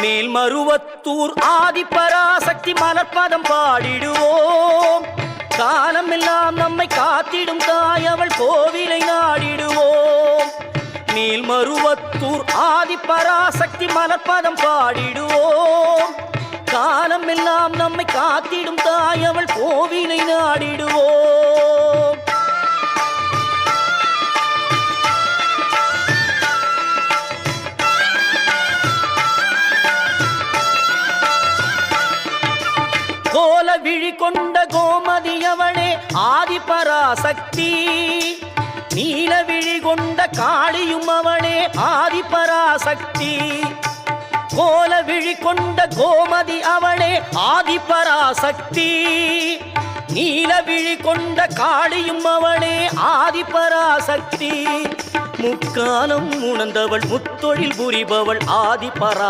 மேல்மருவத்தூர் ஆதிபராசக்தி மலர்பதம் பாடிடுவோம். காலமெல்லாம் நம்மை காத்திடும் தாய் அவள் கோவிலை நாடிடுவோம். மேல்மருவத்தூர் ஆதிபராசக்தி மலர்பதம் பாடிடுவோம். காலமெல்லாம் நம்மை காத்திடும் தாய் அவள் கோவிலை நாடிடுவோம். கோல விழி கொண்ட கோமதியவளே ஆதிபராசக்தி. நீல விழி கொண்ட காளியும் அவளே ஆதிபராசக்தி. கோல விழி கொண்ட கோமதி அவளே ஆதிபராசக்தி. நீல விழி கொண்ட காளியும் அவளே ஆதிபராசக்தி. முக்காலம் உணர்ந்தவள் முத்தொழில் புரிபவள் ஆதிபரா